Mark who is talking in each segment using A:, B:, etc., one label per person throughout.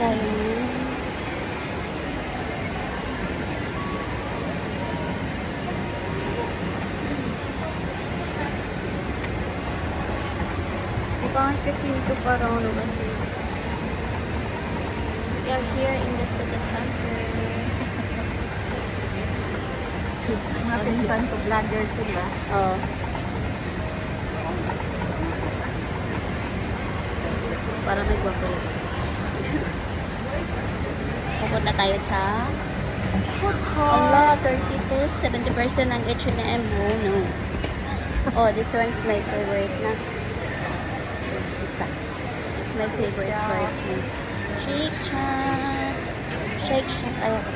A: Ayun. Pangit kasi nito parang ano kasi. We are here in the city center.
B: Mga pinsan ko vlogger sila.
A: Oh. Para may gwapo yun. Pupunta tayo sa
B: Food court.
A: Allah, 32, 70% ng H&M. Oh, no. Oh, this one's my favorite na. Isa. It's my favorite perfume. Shake Shack. Shake Shack. Ayaw ko.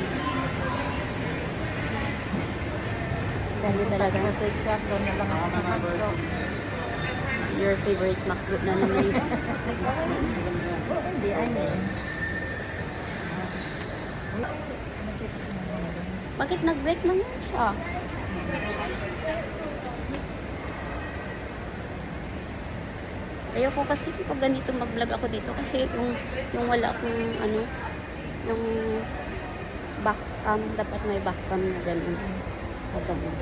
A: Dahil talaga.
B: Sa Shake Shack, doon na lang ako sa McDo.
A: Your favorite McDo na naman yun.
B: Hindi, ano.
A: Bakit nag-break man yun siya? Ayoko kasi pag ganito mag-vlog ako dito kasi yung wala akong ano, yung back cam, dapat may back cam na ganun. Ganun.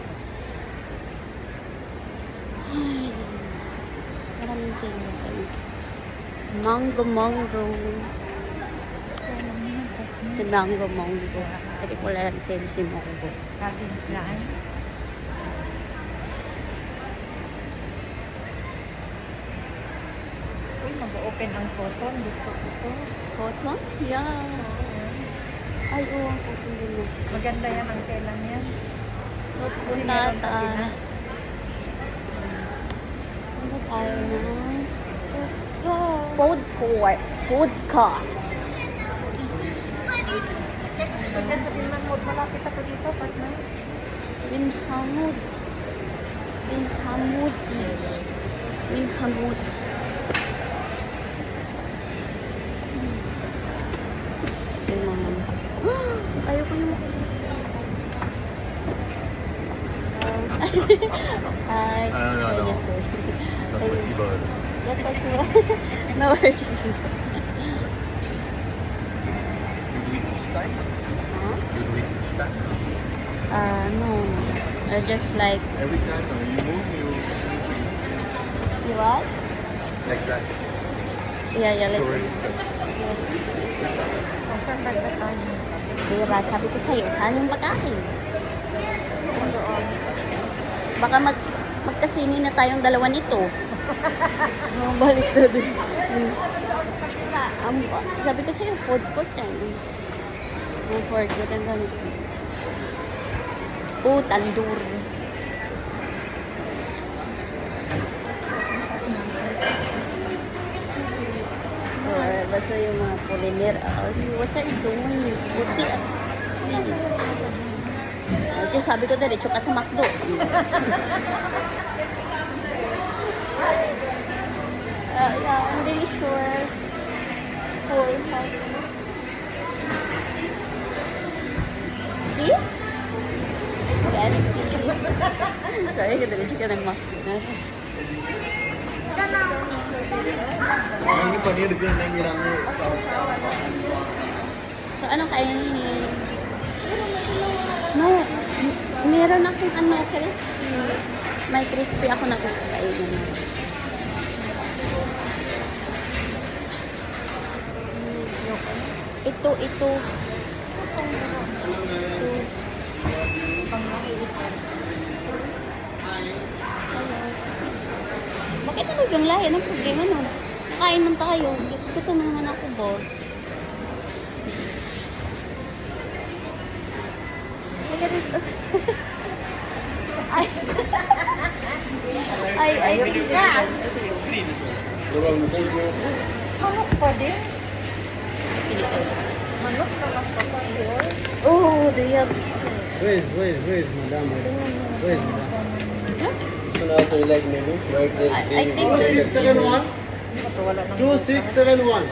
A: Ay, maraming sale tayo. Mango. Si Mango. Lagi ko lang sale si Mango.
B: Kaging saan? Uy, mag-open ang cotton. Gusto ko to.
A: Cotton? Yeah. Ay, oo, ang cotton din mo.
B: Maganda yan ang telan yan.
A: So,
B: Kasi
A: punta
B: meron sa
A: tayo.
B: Pinas.
A: Punta tayo ng food court.
B: Diyan sa Binman Mall, malapit ako dito, partner.
A: Bin Hamud. Ay, mama. Ayoko yung Hi.
C: No.
A: Yes, sir.
C: Not possible.
A: Not possible. No worries.
C: You do it each time?
A: Huh?
C: You do it each time?
A: No. Or just like,
C: Every time you move,
A: you what?
C: like that.
A: Yeah, like
C: Correct.
A: this. Yes.
B: Saan ba tayo?
A: Diba, sabi ko sa'yo, saan yung pagkain?
B: Doon.
A: Baka magkasini na tayong dalawa nito. Balik na dun. Sabi ko sa'yo, food court yan. Food court ang gamit ko. Oh, tandoor. Basta yung mga poliner. What are you doing? Pusi. Okay, sabi ko diretso ka sa McDo. Yeah, I'm really sure. Full health. See? KFC. Sabi ko diretso ka ng McDo.
C: Ini paneer dengan yang bilangnya.
A: So, anong kainin? No, meron akong ano, crispy. May crispy ako na gusto kainin. Ito. Bakit ano yung lahi? Anong problema nun? Kain man tayo. Gutom na naman ako, bo. Kaya dito. I think this one.
C: It's free this one.
B: Manok pa din? Manok na mas papay.
A: Oh, they have...
C: Where is madam? Where is madam?
A: Huh?
C: This one also you like menu? Right there.
A: I think
C: 2671.
B: Ito wala nang
C: 2671.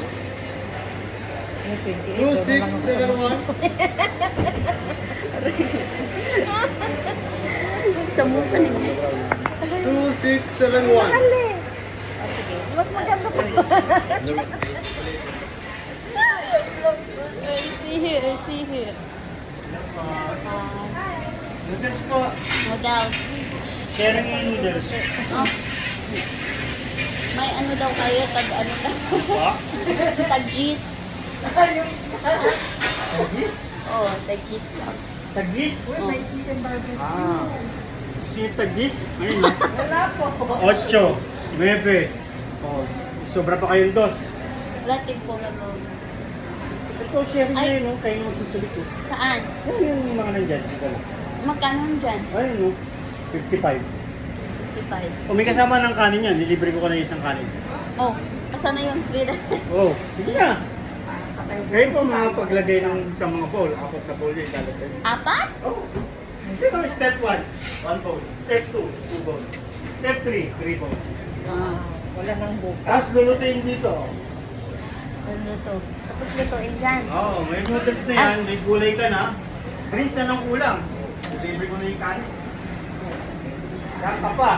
B: 2671.
C: 2671.
A: sa mukha nila.
C: 2671.
B: Sige. Mas maganda pa.
A: See here, see here.
C: Noodles po.
A: Noodles.
C: Sharing yung noodles.
A: Oh. May ano daw kayo, tag ano daw.
C: Pa?
A: Tag cheese. Oh, tag cheese lang.
C: Tagis?
A: Oh.
C: Ah. Si tagis? Ayun.
B: Wala po.
C: 8, 9. Oh, sobra pa kayong dos.
A: Latin po na mo.
C: Ito, sharing na
A: Ay.
C: yun, no? Kayo magsasalit ko.
A: Saan?
C: Yan yung mga nandyan.
A: Magkano dyan?
C: Ayun, no? 55.
A: 55.
C: O may kasama ng kanin yan, nilibre ko ka na isang kanin.
A: Oh, asan na yung Frida?
C: Oh, sige na. Kayo po mga paglagay ng sa mga bowl, 4 na bowl yun, lalagay.
A: Apat?
C: Oh. Diba, step 1, 1 bowl. Step 2, 2 bowl. Step 3, 3 bowl.
A: Ah,
B: Wala nang buka.
C: Tapos lulutuin dito.
A: ano to? Tapos lutuin dyan.
C: Oo, may noodles na yan, may gulay ka na. Drinks na lang kulang. Libre ko na yung kanin. Kaka pa.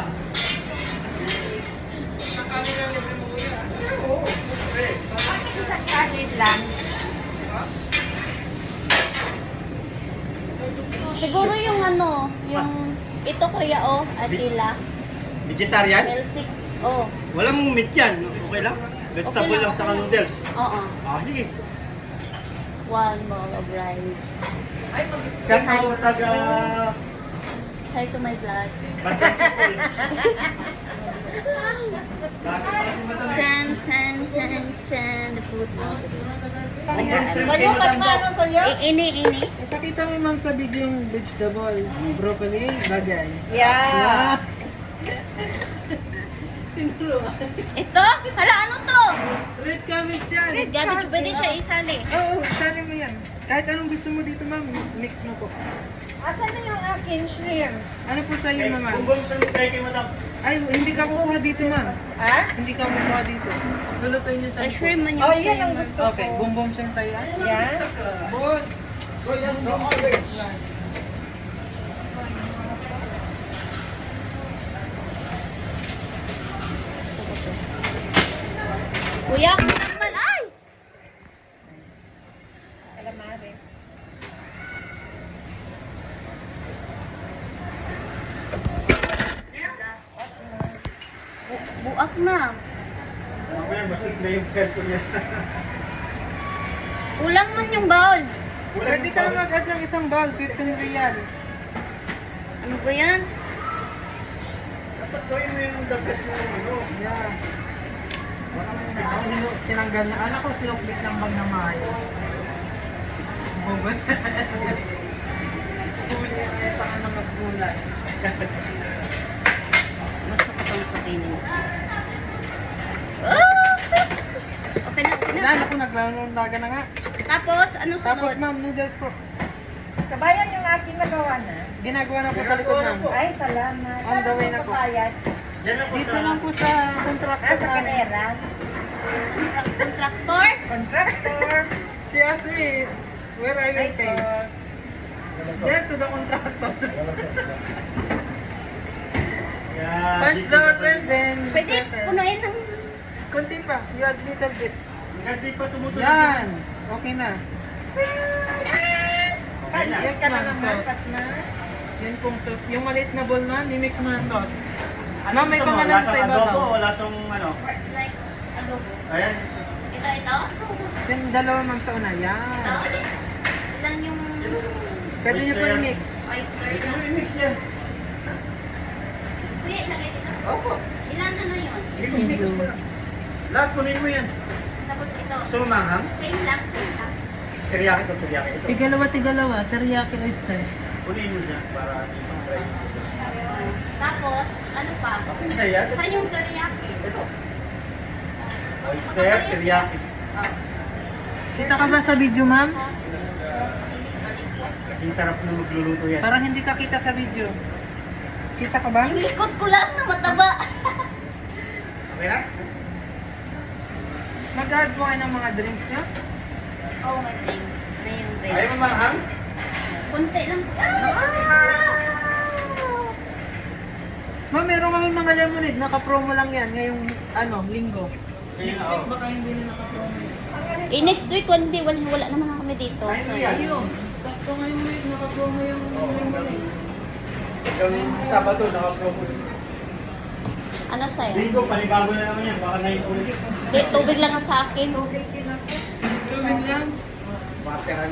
C: Kakanin lang libre mo kuya. Oo, siyempre.
B: Isang kanin lang.
A: Siguro yung ano, yung ito kuya oh, Atila.
C: Vegetarian?
A: L6. Oh.
C: Walang meat yan. Okay lang? Vegetable
A: Okay lang,
C: lang sa
A: okay lang.
C: noodles.
A: Oo.
C: Ah, sige.
A: 1 bowl of rice.
B: Ay, mag-split
C: Saan ako taga...
A: Say to my vlog.
C: Bantan People? Bakit pala si Madam eh?
A: Tan, tan, tan, tan. The food mo.
B: Kayo, magmano sa'yo?
A: Ini.
D: Ipakita mo ma'am sa video yung vegetable, yung broccoli, bagay.
B: Yeah.
D: Tinuruan.
A: Ito? Hala, ano to?
D: Red cabbage yan.
A: Red cabbage, pwede siya isali.
D: Oo, sali mo yan. Kahit anong gusto mo dito ma'am, mix mo po.
B: Asan na yung akin shrimp?
D: Ano po sa
C: Kay-
D: iyo ma'am?
C: Kung bang sunod tayo kay Madam.
D: Ay, hindi ka kukuha dito ma'am.
B: Ha?
D: Hindi ka kukuha dito. Lulutuin niyo sa
A: Sa shrimp man
B: Oh,
A: yung
B: yan ang gusto ko.
D: Okay, bumbong siya sa'yo.
B: Yan.
D: Boss!
A: Kuya, naman ay!
B: Calamari.
A: Buak na.
C: Mamaya, masig na yung cellphone niya.
A: Kulang man yung bowl.
D: Pwede ka na mag-add ng isang bowl, 15 real.
A: Ano ba yan?
C: Dapat gawin mo yung dagkas mo ano.
D: Yeah. Ako tinanggal na. Anak ko sinukbit ng bag na maayos. Bubot. Huli ang ito ang mga gulay.
A: Gusto ko pang sabihin. Oh! Okay na, okay
D: Yan,
A: na.
D: ako naglalalaga na nga.
A: Tapos, ano
D: Tapos
A: sunod?
D: ma'am, noodles po.
B: Kabayan yung aking nagawa na.
D: Ginagawa na po sa likod ma'am.
B: Ay, salamat.
D: On the way na po.
B: Kabayan.
C: Diyan lang po
D: Dito
C: sa...
D: lang po sa contractor
B: Sa
D: namin.
B: kanera.
A: Contractor?
B: Contractor.
D: She asked me where I will pay. There to the contractor.
C: Yeah,
D: Punch
C: dito
D: the
C: pa
D: order,
C: tayo.
D: then
A: Pwede
D: settle.
A: punuin ng...
D: Kunti pa. You add little bit.
C: Hindi pa tumutuloy.
D: Yan. Okay na.
C: Okay na.
B: Yan ka na
D: Ma'am,
B: naman.
D: sauce.
B: Pat na.
D: Yan pong sauce. Yung maliit na bowl ma'am, mimix mo ng sauce.
C: Ano
D: Ma'am, may
C: gusto mo?
D: pangalan sa
C: Lasang
D: ibabaw.
C: adobo o lasang ano?
A: Like, adobo.
C: Ayan.
A: Ito?
D: Then dalawa ma'am sa una.
A: Ito?
D: Yan.
A: Ilan yung
D: Pwede niyo po
C: Oyster.
D: i-mix.
A: oyster
C: Ito
A: na?
C: mo i-mix yan.
A: Kuya, lagay dito.
C: Opo.
A: Ilan ano yun?
C: I-mix mo lang. Lahat kunin mo yan.
A: Tapos ito.
C: Gusto mo manghang?
A: Same lang, same lang.
C: Teriyaki to, teriyaki ito.
D: Tigalawa, teriyaki oyster.
C: Kunin mo siya para i-try.
A: Tapos, ano pa?
C: Okay na yan.
A: Saan yung teriyaki?
C: Ito. Oyster, teriyaki.
A: Oh.
D: Kita ka ba sa video ma'am?
C: Kasi sarap na magluluto yan.
D: Parang hindi ka kita sa video. Kita ka ba?
A: Yung likod ko lang na mataba.
C: Okay na?
D: Mag-add po kayo ng mga drinks niyo?
A: Oh, my things. Na yung
C: Ayaw
A: drinks.
C: mo manghang?
A: Kunti lang. Ah!
D: Ma'am, meron kami mga lemonade. Naka-promo lang yan ngayong linggo.
C: Ganyan
D: Next
C: na,
D: week
C: oh.
D: baka hindi na nakapromo.
A: Eh, next week, hindi, wala naman na kami dito.
C: Ay,
A: So,
C: yan.
D: Ayun, sakto ngayong week nakapromo yung memory.
C: Hanggang Sabado, naka-promo.
A: ano sa'yo?
C: Linggo, panibago na naman yan. Baka naiulit.
A: Di, tubig lang ang sa akin.
B: Tubig din ako.
D: Tubig lang.
C: Wateran.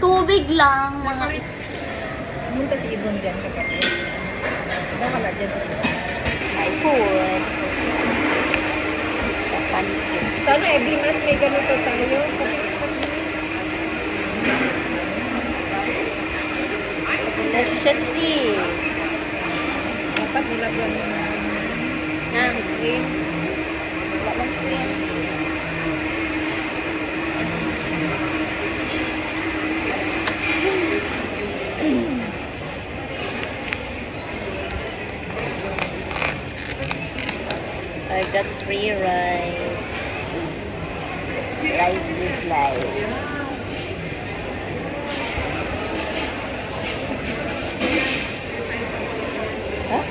A: Tubig lang, mga...
B: Pumunta si Ibon dyan kagabi. Wala dyan sa Ibon.
A: Thai food. Kapansin.
B: Sana every month may ganito tayo.
A: Delicious sea.
B: Dapat nilagyan mo na.
A: Ng shrimp. Wala bang shrimp? I got free rice. Rice is life. Huh?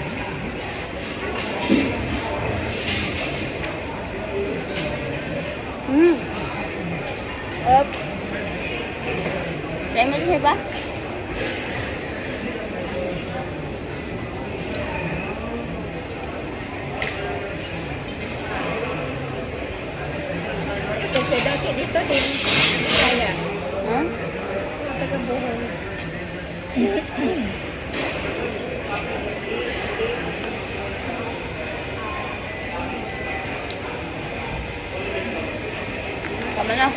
A: Up. Try mo siya ba?
B: Kasi dati dito din. Kaya.
A: Huh?
B: Taga-buhay.
A: Tama na.